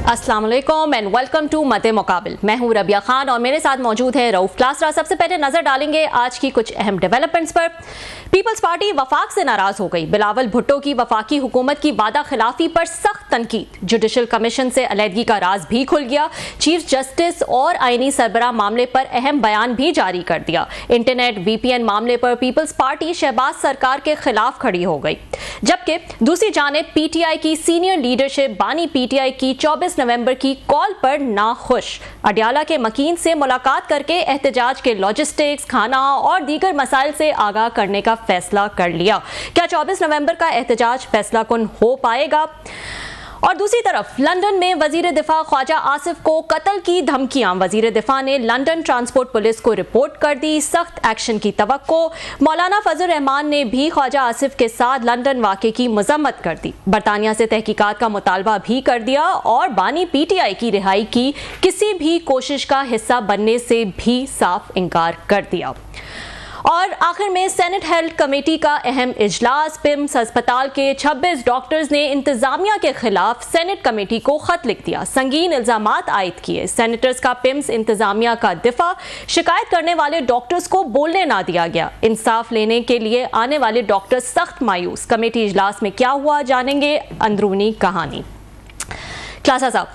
अस्सलाम वालेकुम and welcome to मते मुकाबिल। मैं हूं रबिया खान और मेरे साथ मौजूद है रऊफ क्लासरा। सबसे पहले नजर डालेंगे आज की कुछ अहम डेवलपमेंट्स पर। पीपल्स पार्टी वफाक से नाराज हो गई। बिलावल भुट्टो की वफाकी हुकूमत की वादा खिलाफी पर सख्त तनकीद। जुडिशल कमीशन से अलहदगी का राज भी खुल गया। चीफ जस्टिस और आईनी सरबराह मामले पर अहम बयान भी जारी कर दिया। इंटरनेट VPN मामले पर पीपल्स पार्टी शहबाज सरकार के खिलाफ खड़ी हो गई, जबकि दूसरी जानिब PTI की सीनियर लीडरशिप बानी PTI की 24 नवंबर की कॉल पर नाखुश। अडियाला के मकीन से मुलाकात करके एहतजाज के लॉजिस्टिक्स, खाना और दीगर मसाइल से आगाह करने का फैसला कर लिया। क्या 24 नवंबर का एहतजाज फैसला कुन हो पाएगा? और दूसरी तरफ लंदन में वजीर दिफा ख्वाजा आसिफ को कत्ल की धमकियां। वजीर दिफा ने लंदन ट्रांसपोर्ट पुलिस को रिपोर्ट कर दी। सख्त एक्शन की तवक्को। मौलाना फजल रहमान ने भी ख्वाजा आसिफ के साथ लंदन वाक़े की मजम्मत कर दी। बरतानिया से तहकीकात का मुतालबा भी कर दिया और बानी PTI की रिहाई की किसी भी कोशिश का हिस्सा बनने से भी साफ इनकार कर दिया। और आखिर में सेनेट हेल्थ कमेटी का अहम इजलास। पिम्स अस्पताल के 26 डॉक्टर्स ने इंतजामिया के खिलाफ सेनेट कमेटी को खत लिख दिया। संगीन इल्जामात आयद किए। सेनेटर्स का पिम्स इंतजामिया का दिफा। शिकायत करने वाले डॉक्टर्स को बोलने ना दिया गया। इंसाफ लेने के लिए आने वाले डॉक्टर्स सख्त मायूस। कमेटी इजलास में क्या हुआ, जानेंगे अंदरूनी कहानी। क्लासा साहब,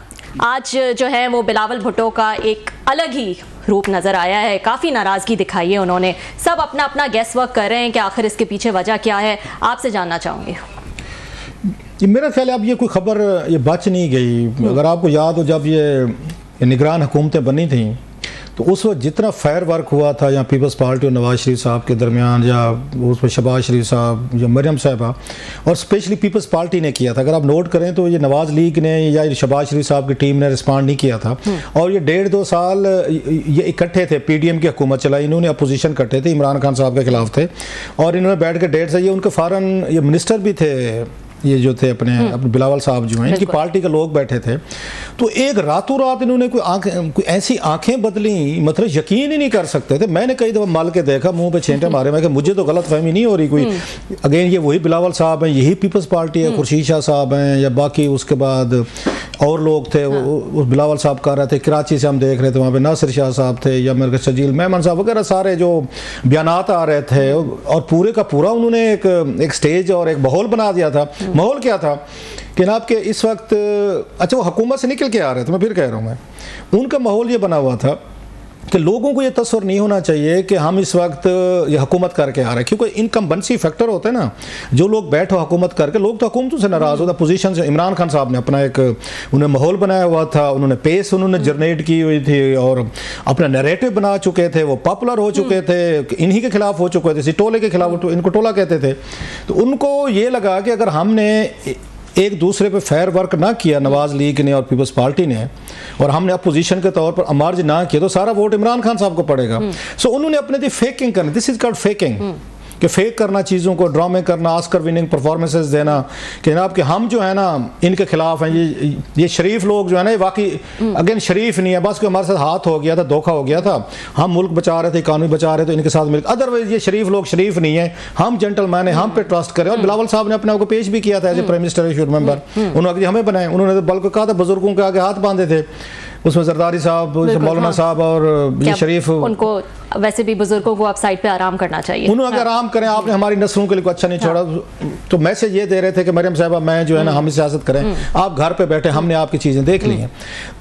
आज जो है वो बिलावल भुट्टो का एक अलग ही रूप नजर आया है। काफ़ी नाराज़गी दिखाई है उन्होंने। सब अपना अपना गैस वर्क कर रहे हैं कि आखिर इसके पीछे वजह क्या है। आपसे जानना चाहूँगी। मेरा ख्याल है अब ये कोई खबर ये बच नहीं गई। अगर आपको याद हो, जब ये निगरान हुकूमतें बनी थी तो उस वक्त जितना फायर वर्क हुआ था या पीपल्स पार्टी और नवाज शरीफ साहब के दरमियान, या उस पर शहबाज शरीफ साहब या मरियम साहबा, और स्पेशली पीपल्स पार्टी ने किया था। अगर आप नोट करें तो ये नवाज लीग ने या शहबाज शरीफ साहब की टीम ने रिस्पॉन्ड नहीं किया था। और ये 1.5-2 साल ये इकट्ठे थे। PDM की हुकूमत चलाई, इन्होंने अपोजिशन कट्टे थे, इमरान खान साहब के खिलाफ थे, और इन्होंने बैठ के 1.5 साल ये उनके फ़ौरन ये मिनिस्टर भी थे, ये जो थे अपने बिलावल साहब जो हैं, इनकी पार्टी के लोग बैठे थे। तो एक रातों रात इन्होंने कोई ऐसी आंखें बदली, मतलब यकीन ही नहीं कर सकते थे। मैंने कई दफ़ा मल के देखा, मुंह पे छेंटे मारे, मैं कि मुझे तो गलत फहमी नहीं हो रही कोई। अगेन ये वही बिलावल साहब हैं, यही पीपल्स पार्टी है, खुर्शीद शाह साहब हैं, या बाकी उसके बाद और लोग थे। उस बिलावल साहब कर रहे थे, कराची से हम देख रहे थे, वहाँ पे नासिर शाह साहब थे, या मेरे शजील मेमन साहब वगैरह, सारे जो बयानात आ रहे थे, और पूरे का पूरा उन्होंने एक स्टेज और एक माहौल बना दिया था। माहौल क्या था कि ना आपके इस वक्त, अच्छा वो हुकूमत से निकल के आ रहे थे, मैं फिर कह रहा हूँ, मैं उनका माहौल ये बना हुआ था कि लोगों को ये तस्वर नहीं होना चाहिए कि हम इस वक्त ये हुकूमत करके आ रहे हैं, क्योंकि इनकम्बेंसी फैक्टर होते हैं ना। जो लोग बैठो हुकूमत करके, लोग तो हुकूमतों से नाराज़ होता, पोजीशन से। इमरान खान साहब ने अपना एक उन्होंने माहौल बनाया हुआ था, उन्होंने पेस उन्होंने जनरेट की हुई थी, और अपना नैरेटिव बना चुके थे, वो पॉपुलर हो चुके थे, इन्हीं के खिलाफ हो चुके थे, इसी टोले के खिलाफ, इनको टोला कहते थे। तो उनको ये लगा कि अगर हमने एक दूसरे पे फेयर वर्क ना किया, नवाज लीग ने और पीपल्स पार्टी ने, और हमने अपोजिशन के तौर पर अमार्ज ना किया, तो सारा वोट इमरान खान साहब को पड़ेगा। सो उन्होंने अपने दी फेकिंग करनी। दिस इज कॉल्ड फेकिंग, कि फेक करना, चीज़ों को ड्रामे करना, ऑस्कर विनिंग परफॉर्मेंसेस देना, कि जनाब कि हम जो है ना इनके खिलाफ हैं। ये शरीफ लोग जो है ना, वाकई अगेन शरीफ नहीं है, बस हमारे साथ हाथ हो गया था, धोखा हो गया था, हम मुल्क बचा रहे थे, इकानमी बचा रहे थे, इनके साथ मिलकर। अदरवाइज ये शरीफ लोग शरीफ नहीं है, हम जेंटलमैन है, हम पे ट्रस्ट करें। और बिलावल साहब ने अपने आप को पेश भी किया था as a prime minister, you remember, उन्होंने हमें बनाए। उन्होंने बल्कि कहा था बुजुर्गों के आगे हाथ बांधे थे, उसमें जरदारी साहब, मौलाना साहब और ये शरीफ, उनको वैसे भी बुजुर्गों को आप साइड पे आराम करना चाहिए। उन्होंने अगर आराम करें, आपने हमारी नस्लों के लिए कुछ अच्छा नहीं छोड़ा। तो मैसेज ये दे रहे थे कि मरियम साहबा, मैं जो है ना, हम ही सियासत करें, आप घर पे बैठे, हमने आपकी चीज़ें देख ली हैं।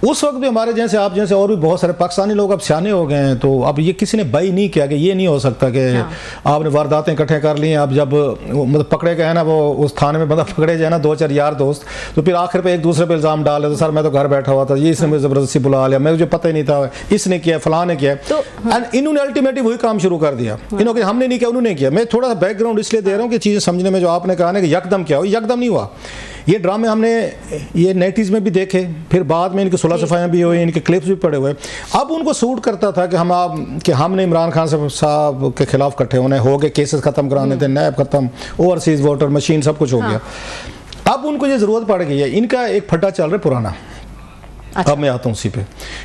उस वक्त भी हमारे जैसे, आप जैसे और भी बहुत सारे पाकिस्तानी लोग अब सियाने हो गए हैं। तो अब ये किसी ने बाई नहीं किया कि ये नहीं हो सकता कि आपने वारदातें इकट्ठे कर ली हैं। अब जब मतलब पकड़े गए ना, वो उस थाने में बंदा पकड़े जाए ना, 2-4 यार दोस्त, तो फिर आखिर पे एक दूसरे पे इल्ज़ाम डाले, तो सर मैं तो घर बैठा हुआ था, ये इसने मुझे ज़बरदस्ती बुला लिया, मुझे पता ही नहीं था, इसने किया, फलां ने किया। एंड इन्होंने अल्टीमेटली वही काम शुरू कर दिया। इन्होंने हमने नहीं किया, उन्होंने किया। मैं थोड़ा सा बैकग्राउंड इसलिए दे रहा हूँ कि चीज़ें समझने में, जो आपने कहा ना कि यकदम क्या हो, यकदम नहीं हुआ। ये ड्रामे हमने ये 90s में भी देखे, फिर बाद में इनकी सुलह सफाइयाँ भी हुई, इनके क्लिप्स भी पड़े हुए। अब उनको सूट करता था कि हमने इमरान खान साहब के खिलाफ इकट्ठे होने, हो गए, केसेस खत्म कराने थे, नैब खत्म, ओवरसीज वोटर मशीन सब कुछ हो गया। अब उनको ये ज़रूरत पड़ गई है, इनका एक फट्टा चल रहा है पुराना। अच्छा। अब मैं आता हूँ उसी पे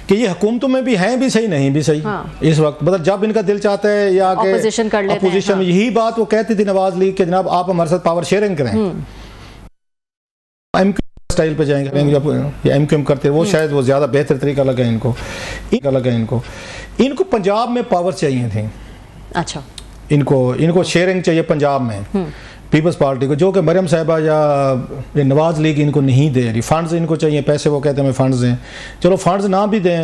कि ये हुकूमतों में भी हैं भी सही, नहीं भी सही। इस वक्त मतलब जब इनका दिल चाहता है या अपोजिशन कर लेते हैं। अपोजिशन में यही बात वो कहती थी नवाज लीग के, जनाब आप हमारे साथ पावर शेयरिंग करें। स्टाइल पे जाएंगे जब ये MQM करते हैं, वो शायद वो ज़्यादा बेहतर तरीका लगा इनको पंजाब में पावर चाहिए थी। अच्छा, इनको शेयरिंग चाहिए पंजाब में पीपल्स पार्टी को, जो कि मरियम साहिबा या नवाज लीग इनको नहीं दे रही। फंड्स इनको चाहिए, पैसे वो कहते हैं हमें फंड्स दें। चलो फंड्स ना भी दें,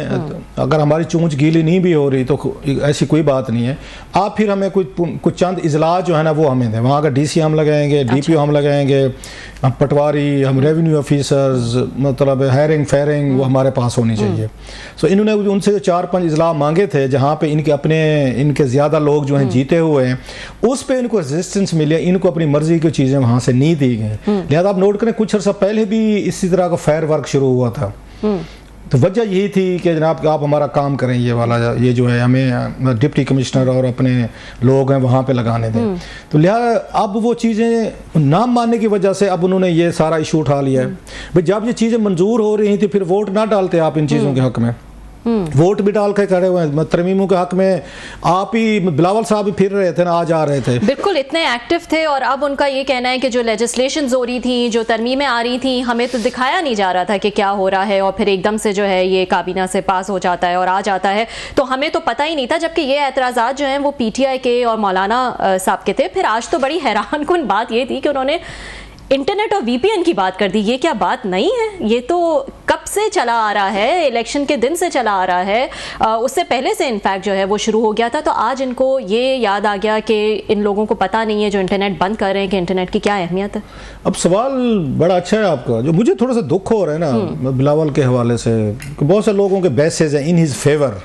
अगर हमारी चूंच गीली नहीं भी हो रही तो ऐसी कोई बात नहीं है। आप फिर हमें कुछ चंद इजलास जो है ना वो हमें दें। वहाँ का DC हम लगाएंगे, DPO हम लगाएंगे, हम पटवारी, हम रेवेन्यू ऑफिसर्स, मतलब हायरिंग फायरिंग वो हमारे पास होनी चाहिए। सो इन्होंने उनसे 4-5 इजलास मांगे थे जहाँ पे इनके ज़्यादा लोग जो हैं जीते हुए हैं, उस पे इनको रेजिस्टेंस मिले, इनको अपनी मर्जी की चीज़ें वहाँ से नहीं दी गई। लिहाजा आप नोट करें कुछ अर्सा पहले भी इसी तरह का फायर वर्क शुरू हुआ था। तो वजह यही थी कि जनाब आप हमारा काम करें, ये वाला ये जो है हमें डिप्टी कमिश्नर और अपने लोग हैं वहाँ पे लगाने दें। तो लिहाजा अब वो चीज़ें ना मानने की वजह से अब उन्होंने ये सारा इशू उठा लिया है। भाई जब ये चीज़ें मंजूर हो रही थी फिर वोट ना डालते आप इन चीज़ों के हक में, वोट भी डाल के खड़े हुए हैं। तरमीमों के हक में आप ही, बिलावल साहब भी फिर रहे थे ना, आज आ रहे थे, बिल्कुल इतने एक्टिव थे। और अब उनका ये कहना है कि जो लेजिस्लेशन हो रही थी, जो तरमीमें आ रही थी, हमें तो दिखाया नहीं जा रहा था कि क्या हो रहा है, और फिर एकदम से जो है ये काबीना से पास हो जाता है और आ जाता है, तो हमें तो पता ही नहीं था। जबकि ये एतराज़ात जो हैं वो PTI के और मौलाना साहब के थे। फिर आज तो बड़ी हैरानकुन बात ये थी कि उन्होंने इंटरनेट और VPN की बात कर दी। ये क्या बात नहीं है? ये तो कब से चला आ रहा है, इलेक्शन के दिन से चला आ रहा है, उससे पहले से इनफैक्ट जो है वो शुरू हो गया था। तो आज इनको ये याद आ गया कि इन लोगों को पता नहीं है जो इंटरनेट बंद कर रहे हैं कि इंटरनेट की क्या अहमियत है। अब सवाल बड़ा अच्छा है आपका। जो मुझे थोड़ा सा दुख हो रहा है ना बिलावल के हवाले से, बहुत से लोगों के बैसेज हैं इन हिज फेवर,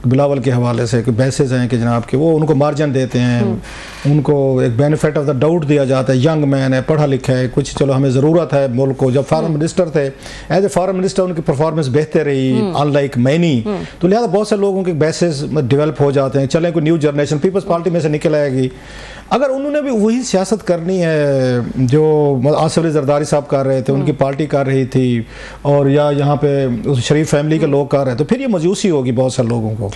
बिलावल के हवाले से बैसेज हैं कि जनाब के वो उनको मार्जिन देते हैं, उनको एक बेनिफिट ऑफ द डाउट दिया जाता है, यंग मैन है, पढ़ा लिखा है, कुछ चलो हमें ज़रूरत है मुल्क को। जब फॉरेन मिनिस्टर थे, एज ए फॉरेन मिनिस्टर उनकी परफॉर्मेंस बेहतर रही अनलाइक मैनी, तो लिहाजा बहुत से लोगों के बैसेज डेवलप हो जाते हैं। चलें कोई न्यू जनरेशन पीपल्स पार्टी में से निकल आएगी। अगर उन्होंने भी वही सियासत करनी है जो आसिफ अली जरदारी साहब कर रहे थे, उनकी पार्टी कर रही थी, और या यहाँ पे शरीफ फैमिली के लोग कर रहे हैं, तो फिर ये मायूसी होगी बहुत सारे लोगों को।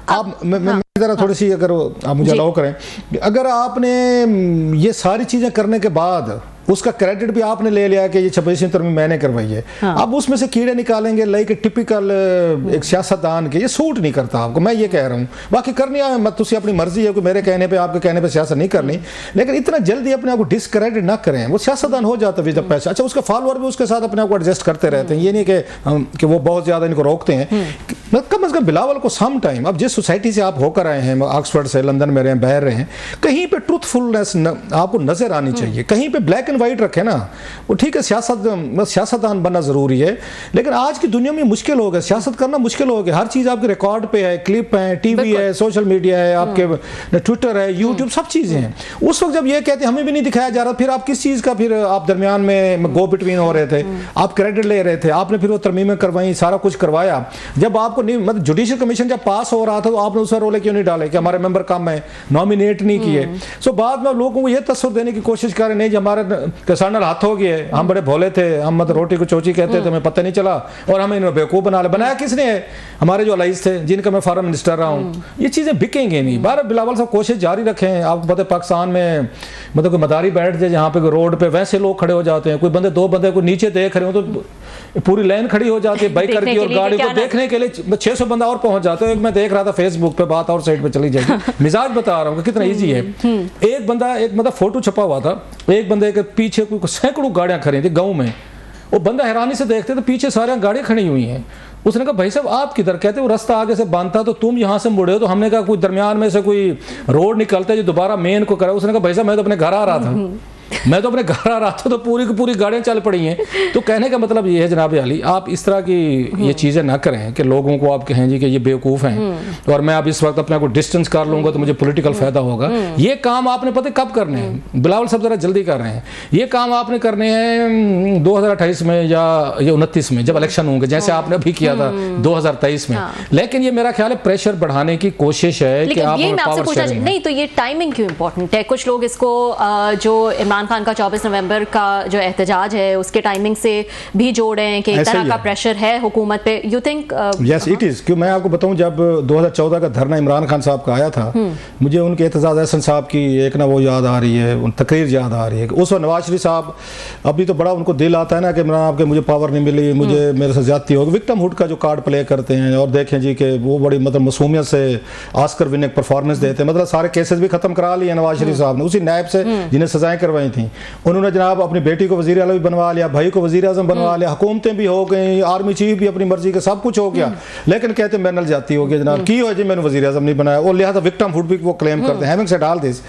अब मैं ज़रा थोड़ी सी, अगर आप मुझे अलाउ करें, अगर आपने ये सारी चीज़ें करने के बाद उसका क्रेडिट भी आपने ले लिया कि ये 26वीं तरमीम मैंने करवाई है, अब उसमें से कीड़े निकालेंगे लाइक टिपिकल एक सियासतदान के, ये सूट नहीं करता आपको। मैं ये कह रहा हूँ, बाकी करनी है मत, तुसी अपनी मर्जी है कि मेरे कहने पे आपके कहने पे सियासत नहीं करनी, लेकिन इतना जल्दी अपने आप को डिसक्रेडिट ना करें। वो सियासतदान हो जाता है जब पैसा, अच्छा उसका फॉलोअर भी उसके साथ अपने आप को एडजस्ट करते रहते हैं। ये नहीं कि वो बहुत ज़्यादा इनको रोकते हैं। कम अज़ कम बिलावल को सम टाइम, अब जिस सोसाइटी से आप होकर आए हैं, ऑक्सफोर्ड से, लंदन में रहे हैं, बाहर रहे हैं, कहीं पे ट्रूथफुलनेस आपको नजर आनी चाहिए, कहीं पे ब्लैक एंड वाइट रखे ना। वो ठीक है सियासतदान बनना जरूरी है, लेकिन आज की दुनिया में मुश्किल हो गया, सियासत करना मुश्किल हो गया। हर चीज आपके रिकॉर्ड पे है, क्लिप है, टीवी है, सोशल मीडिया है, आपके ट्विटर है, यूट्यूब, सब चीजें हैं। उस वक्त जब ये कहते हमें भी नहीं दिखाया जा रहा, फिर आप किस चीज का, फिर आप दरमियान में गो बिटवीन हो रहे थे, आप क्रेडिट ले रहे थे, आपने फिर वो तरमीमें करवाई, सारा कुछ करवाया। जब आपको नहीं, मतलब जुडिशियल कमीशन जब पास हो रहा था, तो आपने उस पर रोले क्यों नहीं डाले कि हमारे मेंबर कम है, नॉमिनेट नहीं किए। सो बाद में लोगों को यह तस्वीर देने की कोशिश कर रहे, नहीं जी हमारे किसान हाथ हो गए, हम बड़े भोले थे, हम मतलब रोटी को चोची कहते थे, हमें पता नहीं चला, और हमें इन्होंने बेवकूफ बना लिया। बनाया किसने है? हमारे जो अलाइज थे, जिनका मैं फॉरेन मिनिस्टर रहा हूँ। ये चीजें बिकेंगे नहीं। बार बिलावल साहब कोशिश जारी रखें। आपको पता है पाकिस्तान में मतलब कोई मदारी बैठ जाए जहाँ पे रोड पे, वैसे लोग खड़े हो जाते हैं, कोई बंदे, दो बंदे को नीचे देख रहे हो तो पूरी लाइन खड़ी हो जाती है बाइकर की, और गाड़ी को देखने के लिए 600 बंदा और पहुंच जाते हैं। मैं देख रहा था फेसबुक पे, बात और साइड पे चली जाएगी। मिजाज बता रहा हूँ कि कितना इजी है। एक बंदा, एक मतलब फोटो छपा हुआ था, एक बंदे के पीछे कोई सैकड़ों गाड़ियां खड़ी थी गाँव में। वो बंदा हैरानी से देखते तो पीछे सारी गाड़ियां खड़ी हुई हैं। उसने कहा भाई साहब आप किधर? कहते वो रास्ता आगे से बंद था तो तुम यहाँ से मुड़े हो। तो हमने कहा कोई दरमियान में से कोई रोड निकलता है जो दोबारा मेन को करा। उसने कहा भाई साहब मैं तो अपने घर आ रहा था, मैं तो अपने घर आ रहा था, तो पूरी की पूरी गाड़ियां चल पड़ी हैं। तो कहने का मतलब ये है जनाब अली, आप इस तरह की ये चीज़ें ना करें कि लोगों को आप कहें जी कि ये बेवकूफ़ हैं और मैं अब इस वक्त अपने आप को डिस्टेंस कर लूँगा तो मुझे पॉलिटिकल फ़ायदा होगा। ये काम आपने पता कब करने हैं? बिलावल साहब ज़रा जल्दी कर रहे हैं। ये काम आपने करने हैं 2028 में या 29 में, जब इलेक्शन होंगे, जैसे आपने अभी किया था 2023 में। लेकिन ये मेरा ख्याल है प्रेशर बढ़ाने की कोशिश है कि आप नहीं, तो ये टाइमिंग क्यों इंपॉर्टेंट है? कुछ लोग इसको जो इमरान इमरान खान का 24 नवंबर का जो एहतजाज है उसके टाइमिंग से भी जोड़ें कि एक तरह का प्रेशर है हुकूमत पे, you think? Yes it is. क्यों मैं आपको बताऊं, जब 2014 का धरना इमरान खान साहब का आया था, मुझे उनके एहतजाज एहसन साहब की एक ना वो याद आ रही है, उन तकरीर याद आ रही है। उस वक्त नवाज शरीफ साहब, अभी तो बड़ा उनको दिल आता है ना कि इमरान आपके मुझे पावर नहीं मिली, मुझे मेरे से ज्यादती होगी, विक्टिम हुड का जो कार्ड प्ले करते हैं। और देखें जी कि वो बड़ी मतलब मासूमियत से ऑस्कर विनिंग परफॉर्मेंस देते हैं, मतलब सारे केसेस भी खत्म करा लिए नवाज शरीफ साहब ने उसी नायब से जिन्हें सजाएं करवाई थी। उन्होंने जनाब अपनी बेटी को वजीर आला भी बनवा लिया, भाई को वजीर आजम बनवा लिया, हुकूमतें भी हो गई, आर्मी चीफ भी अपनी मर्जी के, सब कुछ हो गया। लेकिन कहते हैं मैनल जाती होगी जनाब की हो जी मैंने वजीर आजम नहीं बनाया, और लिहाजा विक्टिम हुड भी वो क्लेम करते हैं। हैविंग सेड ऑल दिस,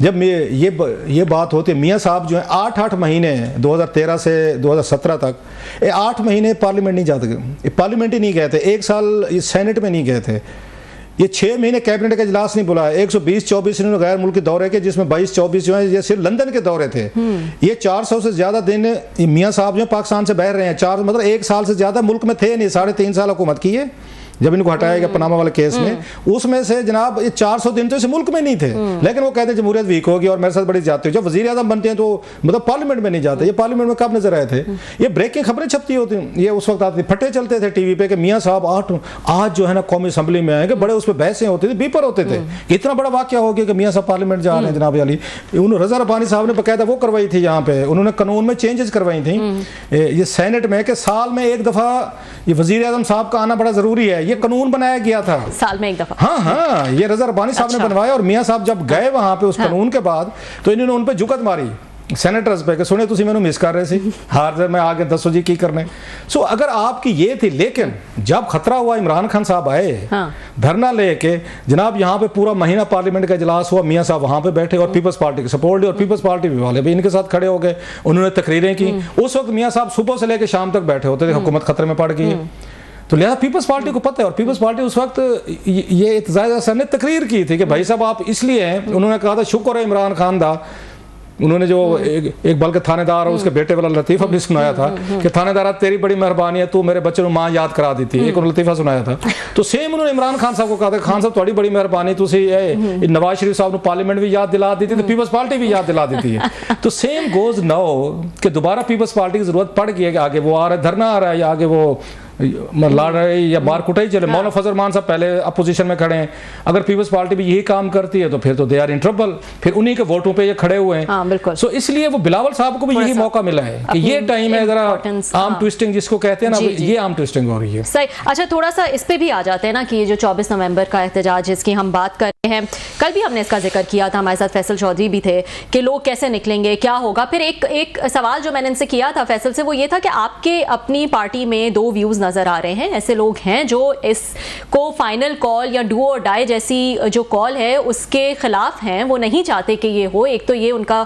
जब ये बात होती है, मियाँ साहब जो है 8 महीने 2013 से 2017 तक 8 महीने पार्लियामेंट नहीं जाते, पार्लियामेंट ही नहीं गए थे, 1 साल सेनेट में नहीं गए थे, ये 6 महीने कैबिनेट का इजलास नहीं बुलाया, 120-24 इन्होंने गैर मुल्की दौरे के, जिसमें 22-24 जो है ये सिर्फ लंदन के दौरे थे। ये 400 से ज्यादा दिन मियाँ साहब जो पाकिस्तान से बह रहे हैं, 4 मतलब 1 साल से ज्यादा मुल्क में थे नहीं, 3.5 साल हुकूमत की है जब इनको हटाया गया पनामा वाले केस में, उसमें से जनाब ये 400 दिन तो इस मुल्क में नहीं थे। लेकिन वो कहते हैं जमहूरियत वीक होगी और मेरे साथ बड़ी जाती है। जब वजीर आजम बनते हैं तो मतलब पार्लियामेंट में नहीं जाते, ये पार्लियामेंट में कब नजर आए थे? ये ब्रेकिंग खबरें छपती होती, ये उस वक्त आती, फटे चलते थे टीवी पे कि मियाँ साहब आज जो है ना कौमी असम्बली में आएंगे, बड़े उस पर बहसें होती थी, बीपर होते थे। इतना बड़ा वाकया हो गया कि मियाँ साहब पार्लियामेंट जा रहे हैं जनाब अली। उन्होंने रजा रब्बानी साहब ने बाकायदा वो करवाई थी, यहाँ पे उन्होंने कानून में चेंजेस करवाई थी ये सेनेट में कि साल में 1 दफा ये वजीर आजम साहब का आना बड़ा जरूरी है, ये कानून बनाया गया था साल में 1 दफा। हाँ, ये रजा रब्बानी साहब ने बनवाया। और मियाँ साहब जब गए वहां पे उस कानून के बाद, तो इन्होंने उन पे जुकत मारी सेनेटर्स पे कि सुने तुसी मैंने मिस कर रहे थे, हार मैं आगे दसो जी की करने। सो अगर आपकी ये थी, लेकिन जब खतरा हुआ इमरान खान साहब आए धरना लेके, जनाब यहाँ पे पूरा महीना पार्लियामेंट का इजलास हुआ, मियाँ साहब वहां पे बैठे और पीपल्स पार्टी की सपोर्ट दी, और पीपल्स पार्टी वाले भी इनके साथ खड़े हो गए, उन्होंने तकरीरें की। उस वक्त मियाँ साहब सुबह से लेकर शाम तक बैठे होते थे, हुकूमत खतरे में पड़ गई है। तो लिहाजा पीपल्स पार्टी को पता है, और पीपल्स पार्टी उस वक्त ये एहतजाज सर ने तकरीर की थी कि भाई साहब आप इसलिए हैं, उन्होंने कहा था शुक्र है इमरान खान दा, उन्होंने जो एक बल्कि थानेदार और उसके बेटे वाला लतीफ़ा भी सुनाया था कि थानेदार तेरी बड़ी मेहरबानी है, तू मेरे बच्चे को माँ याद करा दी थी, एक उन्होंने लतीफ़ा सुनाया था। तो सेम उन्होंने इमरान खान साहब को कहा था, खान साहब थोड़ी बड़ी मेहरबानी, तुसी नवाज शरीफ साहब ने पार्लियामेंट भी याद दिला दी थी, तो पीपल्स पार्टी भी याद दिला देती है। तो सेम गोज नाउ कि दोबारा पीपल्स पार्टी की जरूरत पड़ गई है कि आगे वो आ रहा है, धरना आ रहा है, या आगे वो लड़ रहे या मार कुटाई चले। मौलाना फजल रहमान साहब पहले अपोजिशन में खड़े हैं, अगर पीपल्स पार्टी भी यही काम करती है तो फिर तो दे आर इन ट्रबल, फिर उन्हीं के वोटों पे ये खड़े हुए हैं। सो इसलिए वो बिलावल साहब को भी यही मौका मिला है कि ये टाइम है जरा आर्म ट्विस्टिंग जिसको कहते हैं ना, ये आर्म ट्विस्टिंग हो रही है। सही। अच्छा, थोड़ा सा इस पे भी आ जाते हैं ना कि ये जो 24 नवंबर का एहतजाज जिसकी हम बात कर रहे हैं, कल भी हमने इसका जिक्र किया था, हमारे साथ फैसल चौधरी भी थे कि लोग कैसे निकलेंगे, क्या होगा। फिर एक सवाल जो मैंने इनसे किया था फैसल से, वो ये था कि आपके अपनी पार्टी में 2 व्यूज नजर आ रहे हैं। ऐसे लोग हैं जो इसको फाइनल कॉल या डू और डाई जैसी जो कॉल है उसके खिलाफ हैं, वो नहीं चाहते कि ये हो। एक तो ये उनका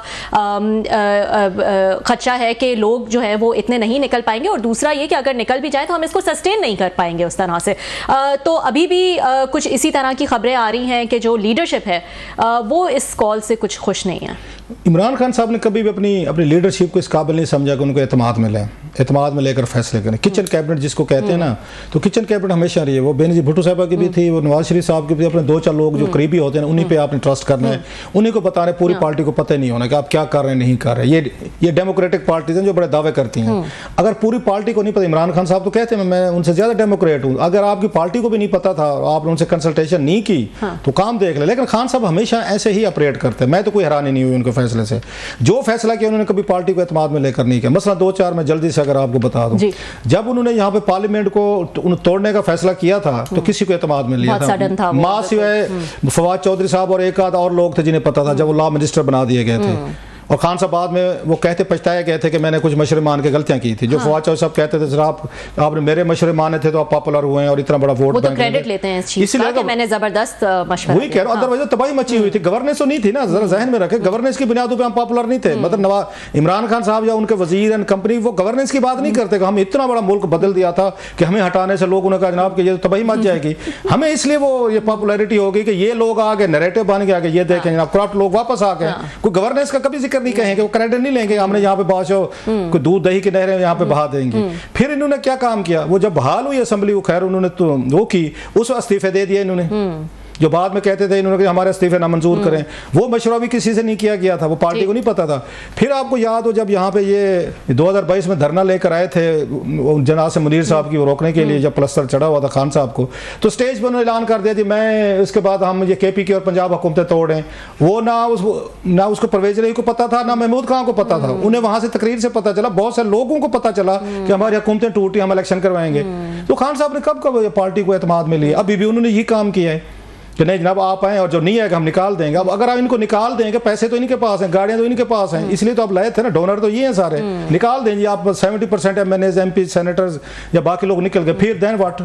खदशा है कि लोग जो है वो इतने नहीं निकल पाएंगे, और दूसरा ये कि अगर निकल भी जाए तो हम इसको सस्टेन नहीं कर पाएंगे उस तरह से। तो अभी भी कुछ इसी तरह की खबरें आ रही हैं कि जो लीडरशिप है वो इस कॉल से कुछ खुश नहीं है। इमरान खान साहब ने कभी भी अपनी लीडरशिप को इस काबिल नहीं समझा कि उनको एतमाद मिले, एतमाद में लेकर फैसले करें। किचन कैबिनेट जिसको कहते हैं ना, तो किचन कैबिनेट हमेशा रही है। वो बेनजीर भुट्टो साहबा की भी थी, वो नवाज शरीफ साहब की भी, अपने 2-4 लोग जो करीबी होते हैं उन्हीं पे आपने ट्रस्ट करना है, उन्हीं को बताना है। पूरी पार्टी को पता नहीं होना कि आप क्या कर रहे हैं नहीं कर रहे। ये डेमोक्रेटिक पार्टीज हैं जो बड़े दावे करती हैं। अगर पूरी पार्टी को नहीं पता, इमरान खान साहब तो कहते हैं मैं उनसे ज्यादा डेमोक्रेट हूँ, अगर आपकी पार्टी को भी नहीं पता था, आपने उनसे कंसल्टेशन नहीं की तो काम देख ले। लेकिन खान साहब हमेशा ऐसे ही ऑपरेट करते हैं, मैं तो कोई हैरानी नहीं हुई उनके फैसले से। जो फैसला किया उन्होंने कभी पार्टी को एतमाद में लेकर नहीं किया। मसला 2-4 मैं जल्दी से अगर आपको बता दूं, जब उन्होंने यहाँ पे पार्लियामेंट को तोड़ने का फैसला किया था तो किसी को एतमाद में लिया था, मां सिवाय फवाद चौधरी साहब और एक आध और लोग थे जिन्हें पता था, जब वो लॉ मिनिस्टर बना दिए गए थे। और खान साहब बाद में वो कहते पछताए गए थे कि मैंने कुछ मशवरे मान के गलतियां की थी। जो फवाद चौधरी साहब कहते थे सर आपने मेरे मशवरे माने थे तो आप पॉपुलर हुए हैं और इतना बड़ा वोट बैंक क्रेडिट लेते हैं इस चीज का कि मैंने जबरदस्त मशवरा वही कह रहा हूं। अदरवाइज तबाही मची हुई थी, गवर्नेंस तो नहीं थी ना, जरा जहन में रखे। गवर्नेंस की बुनियादों पे हम पॉपुलर नहीं थे। मतलब इमरान खान साहब या उनके वजीर एंड कंपनी वो गवर्नेंस की बात नहीं करते कि हम इतना बड़ा मुल्क बदल दिया था कि हमें हटाने से लोगों ने कहा जनाब कि ये तो तबाही मच जाएगी। हमें इसलिए वो ये पॉपुलैरिटी हो गई कि ये लोग आगे नैरेटिव बन के आगे, ये देखें जनाब करप्ट लोग वापस आ गए। कोई गवर्नेंस का कभी जिक्र नहीं कहेंगे, वो क्रेडिट नहीं लेंगे हमने यहाँ पे बादशाह कोई दूध दही की नहरें यहाँ पे बहा देंगे। फिर इन्होंने क्या काम किया, वो जब बहाल हुई असेंबली, वो खैर उन्होंने तो वो की, उस इस्तीफे दे दिए इन्होंने। जो बाद में कहते थे इन्होंने हमारे इस्तीफे ना मंजूर करें, वो मशवरा भी किसी से नहीं किया गया था, वो पार्टी को नहीं पता था। फिर आपको याद हो जब यहाँ पे ये 2022 में धरना लेकर आए थे जनाब से मुनीर साहब की वो रोकने के लिए, जब प्लस्तर चढ़ा हुआ था खान साहब को, तो स्टेज पर उन्होंने ऐलान कर दिया जी मैं इसके बाद हम ये KPK और पंजाब हुकूमतें तोड़ें। वो ना उसको परवेज इलाही को पता था, ना महमूद खान को पता था। उन्हें वहां से तकरीर से पता चला, बहुत सारे लोगों को पता चला कि हमारी हुकूमतें टूटी, हम इलेक्शन करवाएंगे। तो खान साहब ने कब पार्टी को एतमाद में लिया? अभी भी उन्होंने यही काम किया है कि नहीं जनाब आप आए और जो नहीं आएगा हम निकाल देंगे। अब अगर आप इनको निकाल देंगे, पैसे तो इनके पास हैं, गाड़ियां तो इनके पास हैं, इसलिए तो आप लाए थे ना, डोनर तो ये हैं सारे, निकाल देंगे आप 70% MNAs MP सेनेटर्स या बाकी लोग निकल गए, फिर देन व्हाट?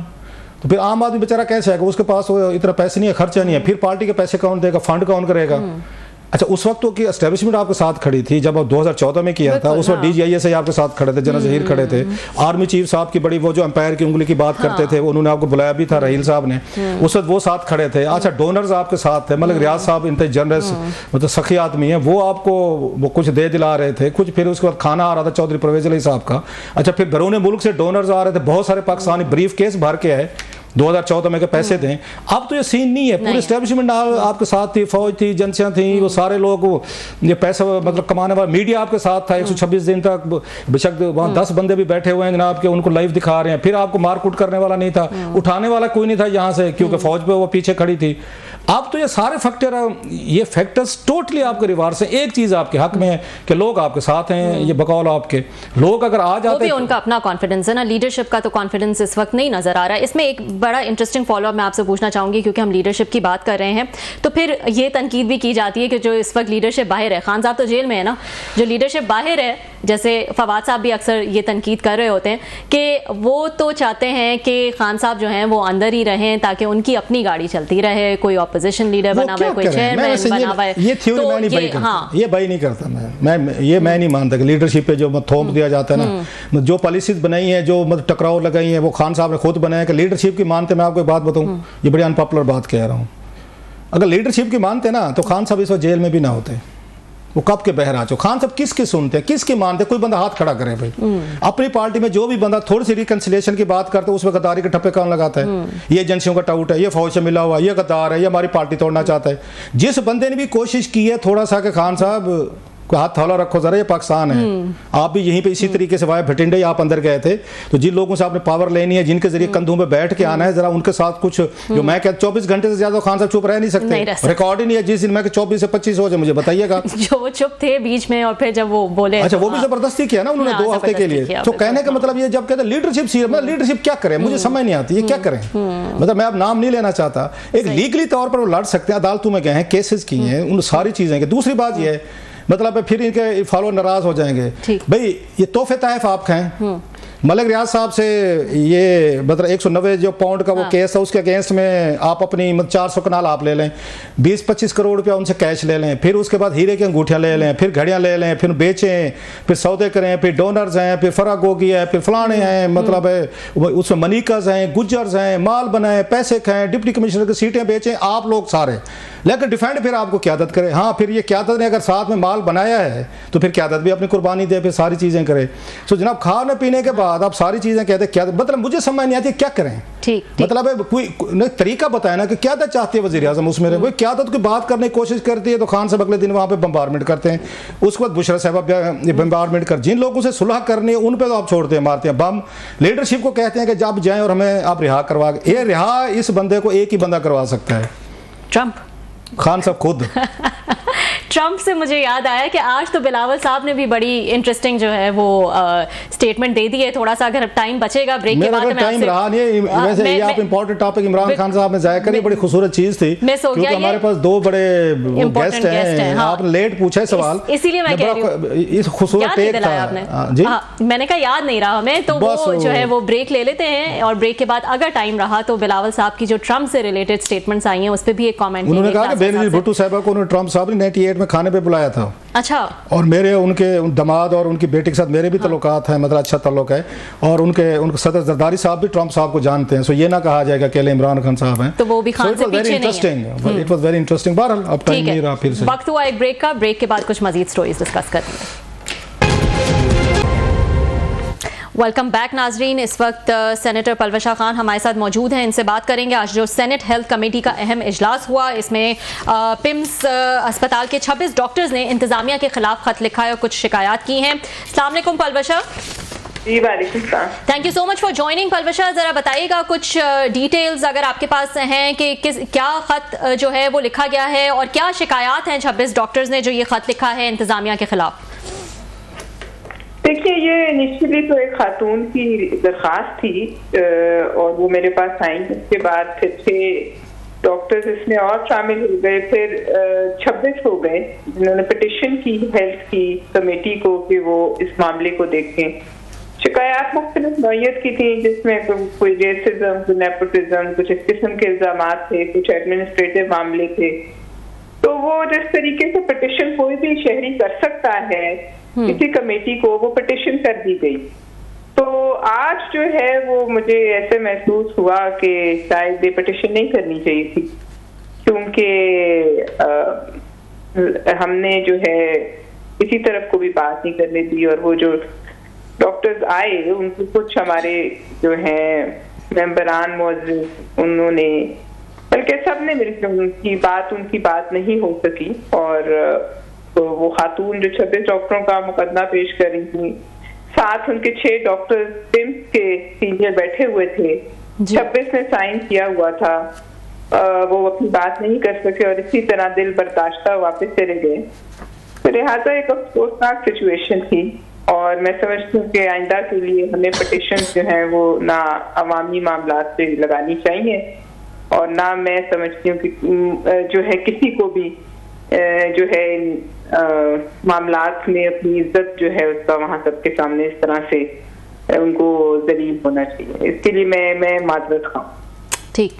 तो फिर आम आदमी बेचारा कैसे आएगा? उसके पास इतना पैसे नहीं है, खर्चा नहीं है, फिर पार्टी के पैसे कौन देगा, फंड कौन करेगा? अच्छा, उस वक्त तो की एस्टेब्लिशमेंट आपके साथ खड़ी थी जब 2014 में किया था, उस वक्त DGIS आपके साथ खड़े थे, जनरल जहीर खड़े थे, आर्मी चीफ साहब की बड़ी वो जो एम्पायर की उंगली की बात करते थे, उन्होंने आपको बुलाया भी था, रहील साहब ने, उस वक्त वो साथ खड़े थे। अच्छा, डोनर्स आपके साथ थे, मतलब रियाज साहब इंतहा जनरस मतलब सखी आदमी है, वो आपको वो कुछ दे दिला रहे थे कुछ, फिर उसके बाद खाना आ रहा था चौधरी परवेज इलाही साहब का। अच्छा, फिर बैरून मुल्क से डोनर्स आ रहे थे, बहुत सारे पाकिस्तानी ब्रीफ केस भर के आए 2014 में के पैसे दें। अब तो ये सीन नहीं है, पूरी एस्टेब्लिशमेंट आपके साथ थी, फौज थी, एजेंसियां थी, वो सारे लोग ये पैसा मतलब कमाने वाला मीडिया आपके साथ था 126 दिन तक, बेशक वहाँ 10 बंदे भी बैठे हुए हैं जनाब के, उनको लाइव दिखा रहे हैं। फिर आपको मारकूट करने वाला नहीं था, उठाने वाला कोई नहीं था यहाँ से, क्योंकि फौज पे वो पीछे खड़ी थी। अब तो ये सारे फैक्टर्स टोटली आपके रिवार्स हैं। एक चीज आपके हक में है कि लोग आपके साथ हैं, ये बकौल आपके लोग अगर आ जाते हैं, उनका अपना कॉन्फिडेंस है ना, लीडरशिप का तो कॉन्फिडेंस इस वक्त नहीं नजर आ रहा है। इसमें एक बड़ा इंटरेस्टिंग फॉलोअप मैं आपसे पूछना चाहूंगी, क्योंकि हम लीडरशिप की बात कर रहे हैं, तो फिर ये तनकीद भी की जाती है कि जो इस वक्त लीडरशिप बाहर है, खान साहब तो जेल में है ना, जो लीडरशिप बाहर है, जैसे फवाद साहब भी अक्सर ये तनकीद कर रहे होते हैं कि वो तो चाहते हैं कि खान साहब जो हैं वो अंदर ही रहें ताकि उनकी अपनी गाड़ी चलती रहे, कोई ऑपोजिशन लीडर बना हुआ है, कोई चेयरमैन बना हुआ है। ये थ्योरी मैं नहीं बाई करता, ये बाई नहीं करता मैं नहीं मानता कि लीडरशिप पे जो थोप दिया जाता है ना, जो पॉलिसीज बनाई है, जो मतलब टकराव लगाई है, वो खान साहब ने खुद बनाया कि लीडरशिप की मानते। मैं आपको एक बात बताऊं, ये बड़ी अनपॉपुलर बात कह रहा हूँ, अगर लीडरशिप की मानते ना तो खान साहब इस वक्त जेल में भी ना होते। वो कब के बहरा चो खान साहब किसकी सुनते हैं, किसकी मानते? कोई बंदा हाथ खड़ा करे भाई, अपनी पार्टी में जो भी बंदा थोड़ी सी रिकंसिलिएशन की बात करते है उसमें गद्दारी के ठप्पे कौन लगाता है? ये एजेंसियों का टाउट है, ये फौज से मिला हुआ, ये गद्दार है, ये हमारी पार्टी तोड़ना चाहता है। जिस बंदे ने भी कोशिश की है थोड़ा सा कि खान साहब को हाथ थौला रखो जरा, ये पाकिस्तान है, आप भी यहीं पे इसी तरीके से वाया भटिंडे आप अंदर गए थे, तो जिन लोगों से आपने पावर लेनी है, जिनके जरिए कंधों पे बैठ के आना है, जरा उनके साथ कुछ जो मैं कहता 24 घंटे से ज्यादा खान साहब चुप रह नहीं सकते, रिकॉर्ड ही नहीं है। जिस दिन मैं 24 से 25 हो जाए मुझे बताइएगा, जो वो चुप थे बीच में और फिर जब वो बोले, अच्छा वो भी जबरदस्ती किया ना उन्होंने 2 हफ्ते के लिए। तो कहने का मतलब ये जब कहते लीडरशिप सीरियस, मतलब लीडरशिप क्या करें मुझे समझ नहीं आती, ये क्या करें? मतलब मैं अब नाम नहीं लेना चाहता, एक लीगली तौर पर वो लड़ सकते हैं, अदालतों में गए हैं, केसेस किए हैं, उन सारी चीजें की। दूसरी बात ये है, मतलब फिर इनके फॉलो नाराज हो जाएंगे भाई, ये तोहफे ताइफ आप खाएं। मलिक रियाज साहब से ये मतलब 190 जो पाउंड का वो केस है, उसके अगेंस्ट में आप अपनी 400 कनाल आप ले लें, 20-25 करोड़ रुपया उनसे कैश ले लें, फिर उसके बाद हीरे की अंगूठियाँ ले लें, फिर घड़ियाँ ले लें, फिर बेचें, फिर सौदे करें, फिर डोनर्स हैं, फिर फरा गोगी है, फिर फलाने हैं, मतलब है उसमें मनीकर्स हैं, गुज्जर्स हैं, माल बनाएं, पैसे खाएं, डिप्टी कमिश्नर की सीटें बेचें आप लोग सारे, लेकिन डिफेंड फिर आपको क्यादत करे। हाँ, फिर ये क्यादत ने अगर साथ में माल बनाया है तो फिर क्यादत भी अपनी कुर्बानी दे, फिर सारी चीज़ें करे। सो जनाब खाने पीने के बाद आप सारी चीज़ें कहते क्या, मतलब मुझे समझ नहीं आती क्या करें। ठीक, मतलब है कोई तरीका बताया ना कि क्यादत चाहती है वज़ीर आज़म, उसमें कोई क्यादत की बात करने की कोशिश करती है तो खान साहब अगले दिन वहाँ पे बम्बारमेंट करते हैं, उसके बाद बुशरा साहब बम्बारमेंट कर, जिन लोगों से सुलह करनी है उन पर तो आप छोड़ते हैं, मारते हैं बम। लीडरशिप को कहते हैं कि जब जाएं और हमें आप रिहा करवा, ये रिहा इस बंदे को एक ही बंदा करवा सकता है, ट्रंप, खान साहब खुद। ट्रंप से मुझे याद आया कि आज तो बिलावल साहब ने भी बड़ी इंटरेस्टिंग जो है वो स्टेटमेंट दे दी है। थोड़ा सा अगर टाइम बचेगा ब्रेक के बाद, टाइम रहा नहीं वैसे ये आप इंपॉर्टेंट टॉपिक इमरान खान साहब ने जाया करी, बड़ी खूबसूरत चीज थी, क्योंकि हमारे पास 2 बड़े गेस्ट हैं। आपने लेट पूछा है सवाल, इसीलिए मैं कह रही हूं इस खूबसूरत टेक था जी, मैंने कहा याद नहीं रहा हमें, तो वो जो है वो ब्रेक ले लेते हैं और ब्रेक के बाद अगर टाइम रहा तो बिलावल साहब की जो ट्रंप से रिलेटेड स्टेटमेंट्स आई हैं उस पर भी एक कॉमेंट उन्होंने कहा कि बेनजीर भुट्टो साहब को ट्रंप साहब ने 98 में खाने पे बुलाया था। अच्छा। और मेरे उनके दामाद और उनकी बेटी के साथ मेरे भी तल्लुकात हैं, मतलब अच्छा तल्लुक है, और उनके सदर जरदारी साहब भी ट्रंप साहब को जानते हैं, सो ये ना कहा जाएगा अकेले इमरान खान साहब हैं, तो वो भी खान से पीछे नहीं है। It was very interesting. बहरहाल अब टाइम नहीं रहा, फिर से वक्त हुआ एक ब्रेक का, ब्रेक के बाद कुछ मजीद स्टोरीज डिस्कस करेंगे। वेलकम बैक नाजरीन। इस वक्त सेनेटर पलवशा खान हमारे साथ मौजूद हैं, इनसे बात करेंगे। आज जो सेनेट हेल्थ कमेटी का अहम इजलास हुआ, इसमें पिम्स अस्पताल के 26 डॉक्टर्स ने इंतजामिया के खिलाफ खत लिखा है और कुछ शिकायत की हैं। अस्सलाम वालेकुम Palwasha. Thank you so much for joining. Palwasha, जरा बताइएगा कुछ डिटेल्स अगर आपके पास हैं कि क्या खत जो है वो लिखा गया है और क्या शिकायत हैं 26 डॉक्टर्स ने जो ये खत लिखा है इंतजामिया के खिलाफ। देखिए, ये इनिशियली तो एक खातून की दरख्वास्त थी और वो मेरे पास आई। उसके बाद फिर 6 डॉक्टर्स इसमें और शामिल हो गए, फिर 26 हो गए जिन्होंने पिटिशन की हेल्थ की कमेटी को कि वो इस मामले को देखें। शिकायत मुख्तलिफ नौयत की थी, जिसमें कोई रेसिज्म, कोई नेपोटिज्म, कुछ इस किस्म के इल्जाम थे, कुछ एडमिनिस्ट्रेटिव मामले थे। तो वो जिस तरीके से पिटिशन कोई भी शहरी कर सकता है किसी कमेटी को, वो पिटिशन कर दी गई। तो आज जो है वो मुझे ऐसे महसूस हुआ कि शायद ये पिटिशन नहीं करनी चाहिए थी, क्योंकि हमने जो है किसी तरफ को भी बात नहीं करने दी। और वो जो डॉक्टर्स आए, उनको कुछ हमारे जो हैं मेंबरान मौजूद, उन्होंने, बल्कि सबने मिलकर उनकी बात नहीं हो सकी। और तो वो खातून जो 26 डॉक्टरों का मुकदमा पेश कर रही थी, साथ उनके 6 डॉक्टर पिम्स के सीनियर बैठे हुए थे, 26 ने साइन किया हुआ था, वो अपनी बात नहीं कर सके और इसी तरह दिल बर्दाश्ता वापस चले गए। तो लिहाजा एक अफसोसनाक सिचुएशन थी और मैं समझती हूँ कि आइंदा के लिए हमें पिटिशन जो है वो ना अवामी मामलात से लगानी चाहिए और ना मैं समझती हूँ कि जो है किसी को भी जो है मामलात में अपनी इज्जत जो है उसका वहाँ सबके सामने इस तरह से उनको जलील होना चाहिए। इसके लिए मैं माजरत खाऊं। ठीक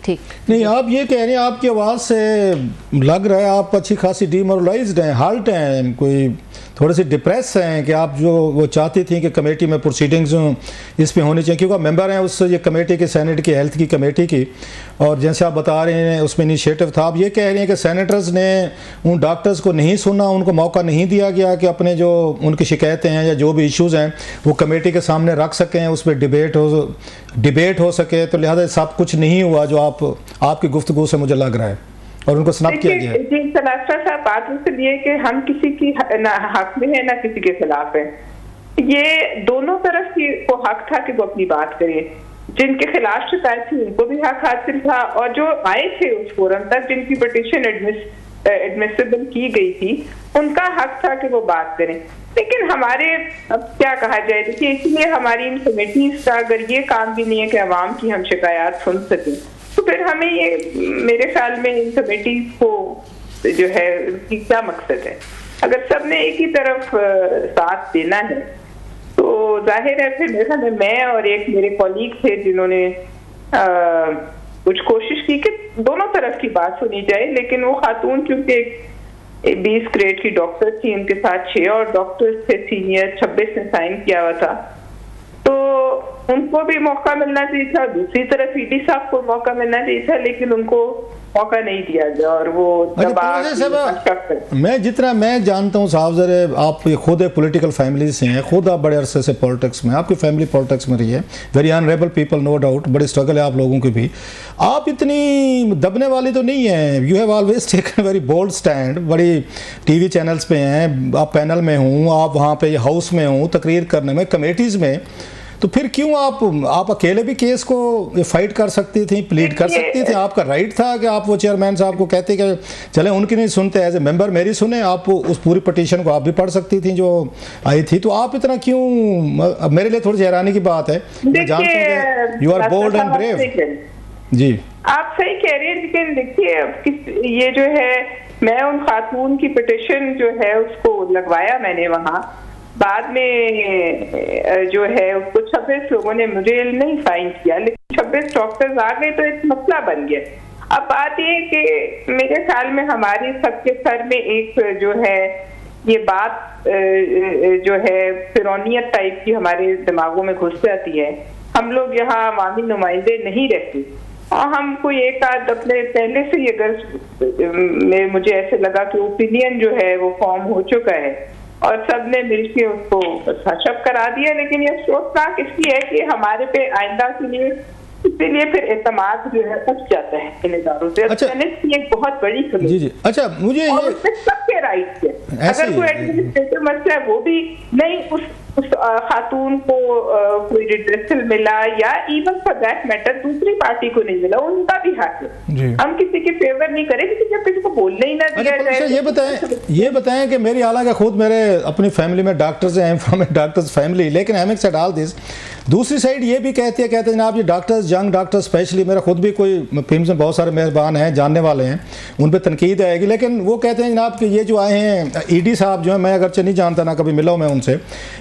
नहीं, आप ये कह रहे हैं, आपकी आवाज़ से लग रहा है आप अच्छी खासी डीमोरलाइज्ड हैं, हाल्ट हैं, कोई थोड़े से डिप्रेस हैं कि आप जो वो चाहती थी कि कमेटी में प्रोसीडिंग्स इस पे होनी चाहिए, क्योंकि मेंबर हैं उस ये कमेटी के, सेनेट की हेल्थ की कमेटी की, और जैसे आप बता रहे हैं उसमें इनिशिएटिव था। आप ये कह रहे हैं कि सेनेटर्स ने उन डॉक्टर्स को नहीं सुना, उनको मौका नहीं दिया गया कि अपने जो उनकी शिकायतें हैं या जो भी इश्यूज़ हैं वो कमेटी के सामने रख सकें, उस पर डिबेट हो सके। तो लिहाजा सब कुछ नहीं हुआ जो आपकी गुफ्तगू से मुझे लग रहा है, और उनको स्नब किया गया। जी सलास्टा साहब, बात इसलिए कि हम किसी की ना हक में है ना किसी के खिलाफ है। ये दोनों तरफ की को हक था कि वो अपनी बात करें। जिनके खिलाफ शिकायत थी उनको भी हक हासिल था, और जो आए थे उस फोरम तक जिनकी पिटिशन एडमिसिबल की गई थी, उनका हक था कि वो बात करें। लेकिन हमारे, अब क्या कहा जाए, देखिए इसलिए हमारी इन कमेटीज का अगर ये काम भी नहीं है कि अवाम की हम शिकायत सुन सकें, तो फिर हमें ये, मेरे ख्याल में इन कमेटीज को जो है उनकी क्या मकसद है। अगर सबने एक ही तरफ साथ देना है तो जाहिर है फिर मेरे ख्याल में मैं और एक मेरे कॉलीग थे जिन्होंने कुछ कोशिश की कि दोनों तरफ की बात सुनी जाए। लेकिन वो खातून क्योंकि 20 ग्रेड की डॉक्टर थी, उनके साथ 6 और डॉक्टर्स थे सीनियर, 26 ने साइन किया हुआ था, तो उनको भी मौका मिलना चाहिए था। दूसरी तरफ ईडी साहब को मौका मिलना चाहिए था, लेकिन उनको मौका नहीं दिया गया और वो मैं जानता हूँ साहब, जरा आप खुद एक पॉलिटिकल फैमिली से हैं, खुद आप बड़े अरसे से पॉलिटिक्स में, आपकी फैमिली पॉलिटिक्स में रही है, very honourable people, no doubt, बड़ी स्ट्रगल है आप लोगों की भी। आप इतनी दबने वाली तो नहीं है, you have always taken very bold stand, बड़ी टीवी चैनल्स पे हैं आप, पैनल में हूँ, आप वहाँ पे हाउस में हूँ तकरीर करने में, कमेटीज़ में, तो फिर क्यों आप अकेले भी केस को फाइट कर सकती थी, प्लीड कर सकती थी? आपका राइट था कि आप वो चेयरमैन साहब को कहते कि चले उनकी नहीं सुनते, एज ए मेंबर मेरी सुने, आप उस पूरी पिटीशन को आप भी पढ़ सकती थी जो आई थी। तो आप इतना क्यों, मेरे लिए थोड़ी सी हैरानी की बात है। मैं जानता हूं कि you are bold and brave. जी आप सही कह रही है, लेकिन देखिए ये जो है, मैं उन खातून की पिटीशन जो है उसको लगवाया मैंने वहाँ, बाद में जो है उसको 26 लोगों ने, मुझे नहीं साइन किया, लेकिन 26 डॉक्टर्स आ गए तो एक मसला बन गया। अब बात ये कि मेरे ख्याल में हमारे सबके सर में एक जो है ये बात जो है फिरौनियत टाइप की हमारे दिमागों में घुस जाती है। हम लोग यहाँ अवामी नुमाइंदे नहीं रहते और हम कोई एक आध अपने पहले से ही, अगर मुझे ऐसे लगा कि ओपिनियन जो है वो फॉर्म हो चुका है और सबने मिलकर उसको हशप करा दिया। लेकिन ये अफसोसनाक इसलिए है कि हमारे पे आइंदा के लिए इसलिए फिर एतमाद जो है बच जाता है इन इदारों से। अच्छा, की एक बहुत बड़ी कमी। जी जी, अच्छा मुझे ये सबके राइट है, अगर कोई एडमिनिस्ट्रेटिव मसला है वो भी नहीं, उस खातून को कोई रिड्रेसल मिला या इवन फॉर दैट मैटर दूसरी पार्टी को नहीं मिला, उनका भी हक है। हम किसी के फेवर नहीं करें, जब किसी को बोलने ही ना दिया जाए। ये बताएं कि मेरी हालांकि खुद मेरे अपनी फैमिली में डॉक्टर्स हैं, फ्रॉम ए डॉक्टर्स फैमिली, लेकिन हैविंग सेड ऑल दिस, दूसरी साइड ये भी कहते हैं जनाब ये डॉक्टर्स, यंग डॉक्टर्स स्पेशली, मेरा खुद भी कोई फिल्म में बहुत सारे मेहरबान हैं, जानने वाले हैं, उन पर तनकीद आएगी, लेकिन वो कहते हैं जनाब कि ये जो आए हैं ईडी साहब जो है, मैं अगरचे नहीं जानता ना कभी मिला हूँ मैं उनसे,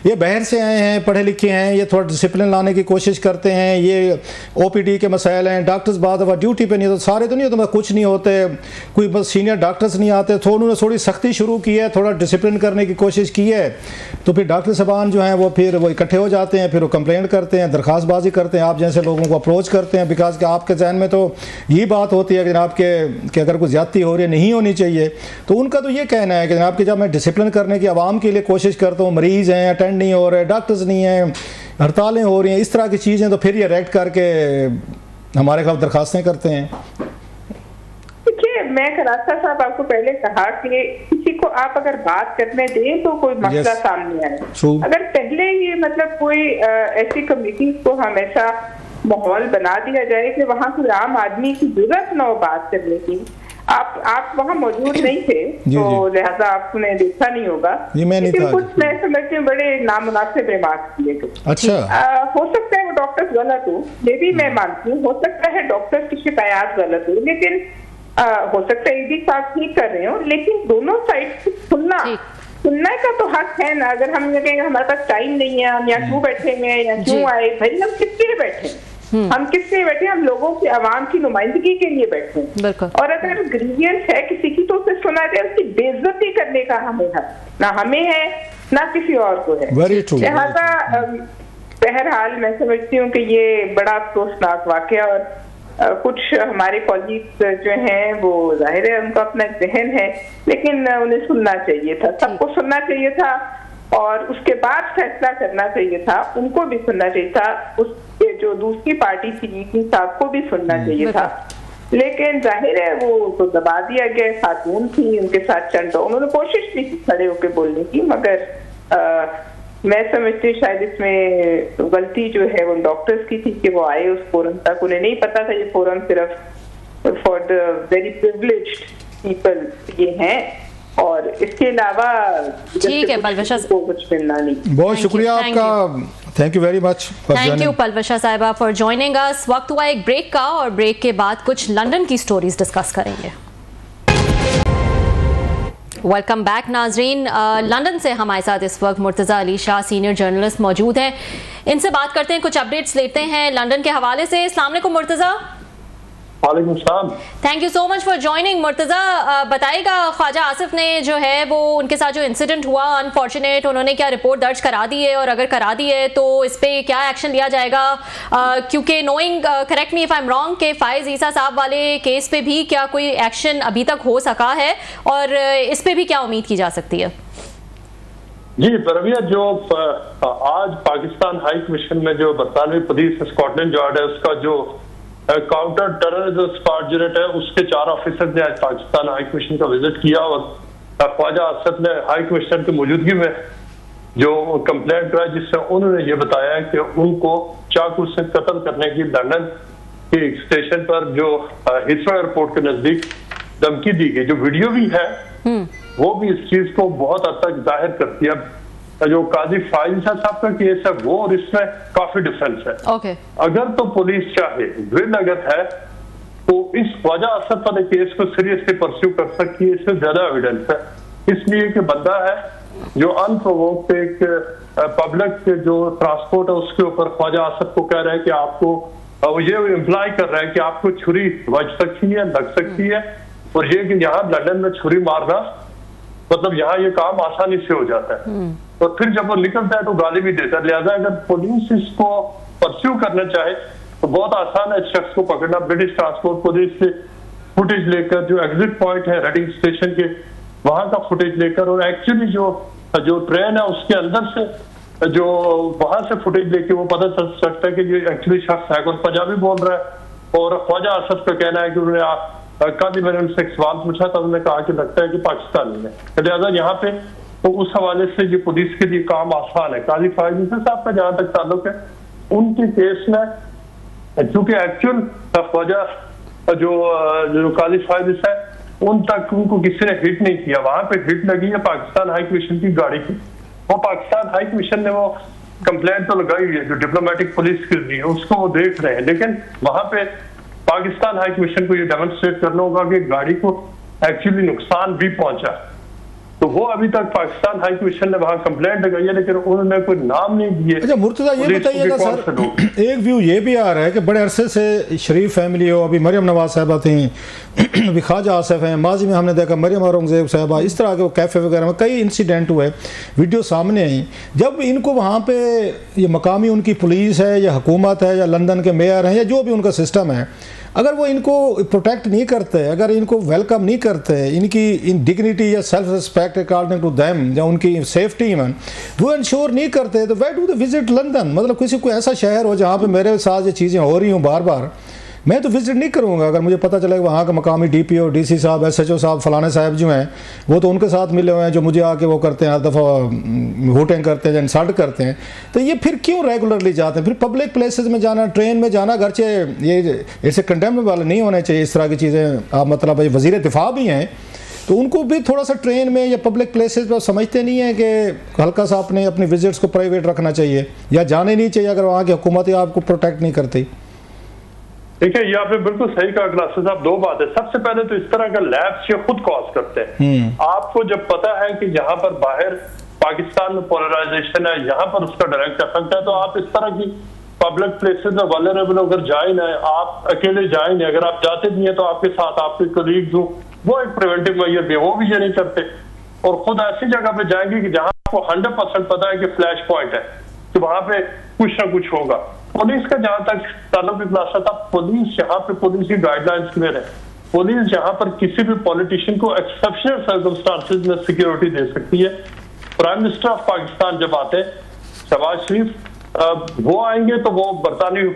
ये बाहर से आए हैं, पढ़े लिखे हैं, ये थोड़ा डिसिप्लिन लाने की कोशिश करते हैं, ये ओपीडी के मसाइल हैं, डॉक्टर्स बाद दफ़ा ड्यूटी पे नहीं होते, सारे तो नहीं होते, कुछ नहीं होते, कोई बस सीनियर डॉक्टर्स नहीं आते, तो उन्होंने थोड़ी सख्ती शुरू की है, थोड़ा डिसिप्लिन करने की कोशिश की है, तो फिर डॉक्टर साहबान जो हैं वो फिर वो इकट्ठे हो जाते हैं, फिर वो कंप्लेंट करते हैं, दरख्वास्तबाजी करते हैं, आप जैसे लोगों को अप्रोच करते हैं, बिकॉज कि आपके जहन में तो ये बात होती है कि जनाब कि अगर कोई ज्यादती हो रही है, नहीं होनी चाहिए, तो उनका तो ये कहना है कि जनाब कि जब मैं डिसिप्लिन करने की आवाम के लिए कोशिश करता हूँ, मरीज़ हैं, अटेंड नहीं हो रहे, डॉक्टर्स नहीं हैं, हड़तालें हो रही हैं, इस तरह की चीज़ें, तो फिर ये रेक्ट करके हमारे खिलाफ दरखास्तें करते हैं। देखिए, मैं खरासा साहब आपको पहले कहा कि किसी को आप अगर बात करने दें तो कोई मसला सामने आए। अगर पहले ही मतलब कोई ऐसी कमेटी को हमेशा माहौल बना दिया जाए कि वहाँ कोई आम आदमी की जरूरत न हो बात करने की, आप वहाँ मौजूद नहीं थे तो लिहाजा आपने देखा नहीं होगा, लेकिन कुछ मैं समझती हूँ बड़े नामुनासिब रिमार्क्स किए गए। अच्छा, हो सकता है वो डॉक्टर्स गलत हो, ये भी मैं मानती हूँ, हो सकता है डॉक्टर्स की शिकायत गलत हो, लेकिन हो सकता है ईडी साहब ठीक कर रहे हो, लेकिन दोनों साइड से सुनने का तो हक है ना। अगर हम ये कहेंगे हमारे पास टाइम नहीं है, हम यहाँ क्यों बैठे हैं या क्यों आए, भाई हम किस लिए बैठे, हम किस लिए बैठे, हम लोगों की आवाम की नुमाइंदगी के लिए बैठे हैं। और अगर ग्रीवियंस है किसी की तो उसे सुना जाए, उसकी बेइज्जती करने का हमें है ना, हमें है ना किसी और को है। लिहाजा बहरहाल मैं समझती हूँ कि ये बड़ा अफसोसनाक वाकया, और कुछ हमारे कॉलीग्स जो हैं वो जाहिर है उनका अपना जहन है, लेकिन उन्हें सुनना चाहिए था, सबको सुनना चाहिए था, और उसके बाद फैसला करना चाहिए था, उनको भी सुनना चाहिए था, उसके जो दूसरी पार्टी थी साहब को भी सुनना चाहिए था, लेकिन जाहिर है वो तो दबा दिया गया। खातून थी, उनके साथ चंद उन्होंने कोशिश भी की खड़े होकर बोलने की, मगर मैं समझती हूँ शायद इसमें गलती जो है वो डॉक्टर्स की थी कि वो आए उस फोरम तक, उन्हें नहीं पता था ये फोरम सिर्फ for the very privileged people ये हैं, और इसके अलावा ठीक है पलवशा को कुछ मिलना नहीं। बहुत शुक्रिया आपका, thank you very much. Thank you Palwasha साहिबा फॉर जॉइनिंग अस। वक्त हुआ एक ब्रेक का, और ब्रेक के बाद कुछ लंदन की स्टोरीज डिस्कस करेंगे। वेलकम बैक नाजरीन। लंदन से हमारे साथ इस वक्त मुर्तज़ा अली शाह सीनियर जर्नलिस्ट मौजूद हैं, इनसे बात करते हैं, कुछ अपडेट्स लेते हैं लंदन के हवाले से। अस्सलाम वालेकुम मुर्तज़ा। वालेकुम सलाम। Thank you so much for joining. Murtaza बताइएगा, ख्वाजा आसिफ ने जो है वो उनके साथ जो इंसिडेंट हुआ अनफॉर्चुनेट, उन्होंने क्या रिपोर्ट दर्ज करा दी है, और अगर करा दी है तो इस पे क्या एक्शन लिया जाएगा, क्योंकि knowing correct me if I am wrong के फायज ईसा साहब वाले केस पे भी क्या कोई एक्शन अभी तक हो सका है, और इस पे भी क्या उम्मीद की जा सकती है? जी परविया, जो आज पाकिस्तान हाई कमीशन में जो बरतानवी पुलिस स्कॉटलैंड यार्ड है उसका जो काउंटर टेररिज्म स्क्वाड यूनिट है, उसके 4 ऑफिसर ने आज पाकिस्तान हाई कमीशन का विजिट किया, और ख्वाजा आसिफ ने हाई कमिश्नर की मौजूदगी में जो कंप्लेंट कराई, जिससे उन्होंने ये बताया कि उनको चाकू से कत्ल करने की लंदन के स्टेशन पर जो हिथ्रो एयरपोर्ट के नजदीक धमकी दी गई। जो वीडियो भी है वो भी इस चीज को बहुत हद तक जाहिर करती है। जो काजी फाइज साहब का केस है वो और इसमें काफी डिफरेंस है। अगर तो पुलिस चाहे, विल अगर है, तो इस ख्वाजा आसिफ वाले केस को सीरियसली परस्यू कर सकती है, इसमें ज्यादा एविडेंस है, इसलिए कि बंदा है जो अनप्रोवोक्ड एक पब्लिक जो ट्रांसपोर्ट है उसके ऊपर ख्वाजा आसिफ को कह रहा है कि आपको ये इम्प्लाई कर रहा है कि आपको छुरी बज सकती है, लग सकती है, और ये कि यहाँ लंदन में छुरी मारना मतलब यहाँ ये काम आसानी से हो जाता है, तो फिर जब वो निकलता है तो गाली भी देता है। लिहाजा अगर पुलिस इसको परस्यू करना चाहे तो बहुत आसान है इस शख्स को पकड़ना। ब्रिटिश ट्रांसपोर्ट पुलिस से फुटेज लेकर, जो एग्जिट पॉइंट है रेडिंग स्टेशन के वहां का फुटेज लेकर, और एक्चुअली जो जो ट्रेन है उसके अंदर से जो वहां से फुटेज लेके वो पता चल सकता है कि ये एक्चुअली शख्स है कौन, पंजाबी बोल रहा है। और ख्वाजा असद का कहना है कि उन्होंने कल मैंने उनसे एक सवाल पूछा था, उन्होंने कहा कि लगता है कि पाकिस्तानी है। लिहाजा यहाँ पे तो उस हवाले से ये पुलिस के लिए काम आसान है। काजी फायद साहब का जहां तक ताल्लुक है, उनके केस में चूंकि एक्चुअल ख्वाजा जो काजी फायद है उन तक उनको किसी ने हिट नहीं किया, वहां पे हिट लगी है पाकिस्तान हाई कमीशन की गाड़ी की। वो पाकिस्तान हाई कमीशन ने वो कंप्लेंट तो लगाई हुई है जो डिप्लोमेटिक पुलिस के लिए, उसको वो देख रहे हैं। लेकिन वहां पे पाकिस्तान हाई कमीशन को ये डेमोन्स्ट्रेट करना होगा कि गाड़ी को एक्चुअली नुकसान भी पहुंचा। तो वो अभी तक पाकिस्तान हाई कमीशन ने वहां कंप्लेंट लगाई है, लेकिन उन्होंने कोई नाम नहीं दिए। अच्छा मुर्तजा, ये बताइएगा सर, एक व्यू ये भी आ रहा है कि बड़े अरसे से शरीफ फैमिली हो, अभी मरियम नवाज साहबा थी, अभी ख्वाजा आसिफ हैं, माजी में हमने देखा मरियम औरंगजेब साहबा, इस तरह के वो कैफ़े वगैरह में कई इंसिडेंट हुए, वीडियो सामने आई। जब इनको वहाँ पे ये मकामी उनकी पुलिस है या हुकूमत है या लंदन के मेयर हैं या जो भी उनका सिस्टम है, अगर वो इनको प्रोटेक्ट नहीं करते, अगर इनको वेलकम नहीं करते, इनकी इन डिग्निटी या self respect according to them या उनकी सेफ्टी इवन वो इंश्योर नहीं करते, तो why do they visit London? मतलब किसी को ऐसा शहर हो जहाँ पे मेरे साथ ये चीज़ें हो रही हूँ बार बार, मैं तो विजिट नहीं करूँगा। अगर मुझे पता चले वहाँ का मकामी DPO DC साहब SHO साहब फलाने साहब जो हैं वो तो उनके साथ मिले हुए हैं, जो मुझे आके वो करते हैं, हर दफ़ा वोटिंग करते हैं, इंसल्ट करते हैं, तो ये फिर क्यों रेगुलरली जाते हैं? फिर पब्लिक प्लेसेस में जाना, ट्रेन में जाना, अगरचे ये ऐसे कंडेम वाले नहीं होने चाहिए इस तरह की चीज़ें। आप मतलब वज़ीर दिफा भी हैं तो उनको भी थोड़ा सा ट्रेन में या पब्लिक प्लेसेस पर समझते नहीं है कि हल्का सा अपनी विजिट्स को प्राइवेट रखना चाहिए या जाने नहीं चाहिए अगर वहाँ की हुकूमत आपको प्रोटेक्ट नहीं करती? देखिए, ये आपने बिल्कुल सही कहा क्लासेस साहब। दो बात है, सबसे पहले तो इस तरह का लैब्स ये खुद कॉज करते हैं। आपको जब पता है कि यहाँ पर बाहर पाकिस्तान में पोलराइजेशन है, यहाँ पर उसका डायरेक्ट इफेक्ट है, तो आप इस तरह की पब्लिक प्लेसेस में वल्नरेबल अगर जाए ना, आप अकेले जाए नहीं, अगर आप जाते भी हैं तो आपके साथ आपके कलीग्स हो, वो एक प्रिवेंटिव मेजर भी है, वो भी ये नहीं करते। और खुद ऐसी जगह पे जाएंगे कि जहाँ आपको 100% पता है कि फ्लैश पॉइंट है, कि वहां पे कुछ ना कुछ होगा। पुलिस का जहां तक ताल्लुक इतना था, पुलिस यहाँ पे पुलिस की गाइडलाइंस क्लियर है। पुलिस यहाँ पर किसी भी पॉलिटिशियन को एक्सेप्शनल सर्कमस्टांसेस में सिक्योरिटी दे सकती है। प्राइम मिनिस्टर ऑफ पाकिस्तान जब आते हैं, शहबाज शरीफ, वो आएंगे तो वो बरतानवी